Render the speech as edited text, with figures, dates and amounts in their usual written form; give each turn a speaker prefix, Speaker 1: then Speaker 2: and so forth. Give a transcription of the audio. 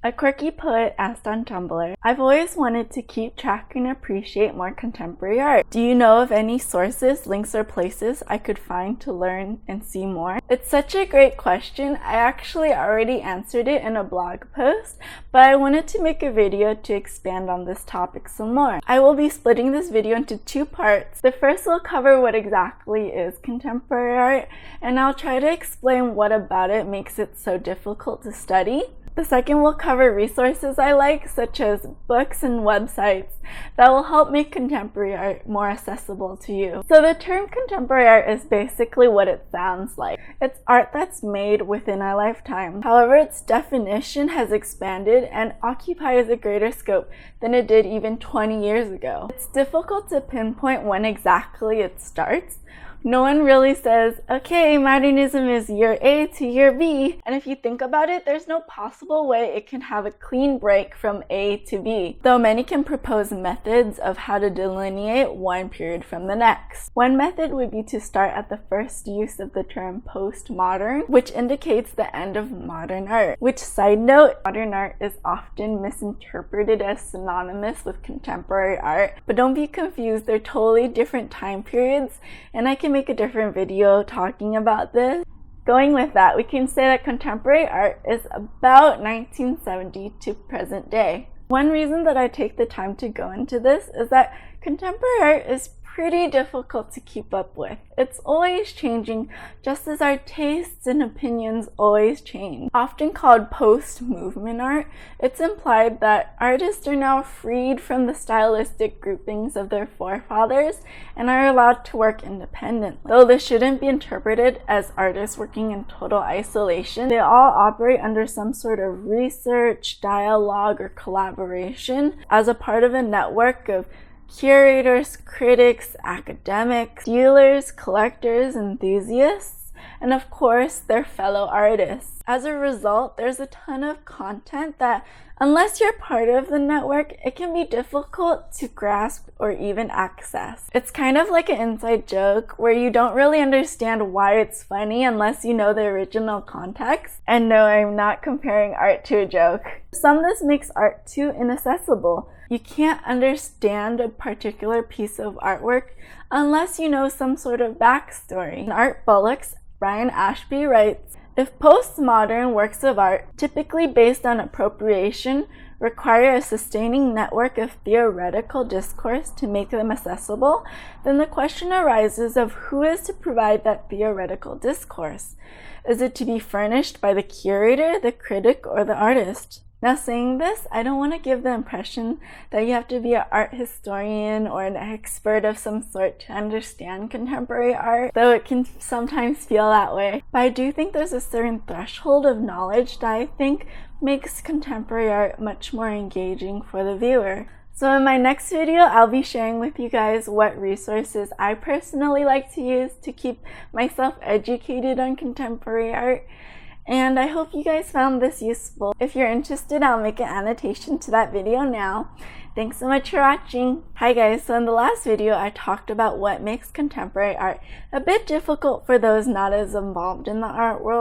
Speaker 1: A quirky poet asked on Tumblr, I've always wanted to keep track and appreciate more contemporary art. Do you know of any sources, links, or places I could find to learn and see more? It's such a great question. I actually already answered it in a blog post, but I wanted to make a video to expand on this topic some more. I will be splitting this video into two parts. The first will cover what exactly is contemporary art, and I'll try to explain what about it makes it so difficult to study. The second will cover resources I like, such as books and websites that will help make contemporary art more accessible to you. So the term contemporary art is basically what it sounds like. It's art that's made within our lifetime. However, its definition has expanded and occupies a greater scope than it did even 20 years ago. It's difficult to pinpoint when exactly it starts. No one really says, okay, modernism is year A to year B. And if you think about it, there's no possible way it can have a clean break from A to B, though many can propose methods of how to delineate one period from the next. One method would be to start at the first use of the term postmodern, which indicates the end of modern art. Which, side note, modern art is often misinterpreted as synonymous with contemporary art, but don't be confused, they're totally different time periods, and I can make a different video talking about this. Going with that, we can say that contemporary art is about 1970 to present day. One reason that I take the time to go into this is that contemporary art is pretty difficult to keep up with. It's always changing, just as our tastes and opinions always change. Often called post-movement art, it's implied that artists are now freed from the stylistic groupings of their forefathers and are allowed to work independently. Though this shouldn't be interpreted as artists working in total isolation, they all operate under some sort of research, dialogue, or collaboration as a part of a network of curators, critics, academics, dealers, collectors, enthusiasts, and of course, their fellow artists. As a result, there's a ton of content that, unless you're part of the network, it can be difficult to grasp or even access. It's kind of like an inside joke where you don't really understand why it's funny unless you know the original context. And no, I'm not comparing art to a joke. Some this makes art too inaccessible. You can't understand a particular piece of artwork unless you know some sort of backstory. In Art Bullocks, Brian Ashby writes, if postmodern works of art, typically based on appropriation, require a sustaining network of theoretical discourse to make them accessible, then the question arises of who is to provide that theoretical discourse. Is it to be furnished by the curator, the critic, or the artist? Now, saying this, I don't want to give the impression that you have to be an art historian or an expert of some sort to understand contemporary art, though it can sometimes feel that way. But I do think there's a certain threshold of knowledge that I think makes contemporary art much more engaging for the viewer. So in my next video, I'll be sharing with you guys what resources I personally like to use to keep myself educated on contemporary art. And I hope you guys found this useful. If you're interested, I'll make an annotation to that video now. Thanks so much for watching. Hi guys, so in the last video, I talked about what makes contemporary art a bit difficult for those not as involved in the art world.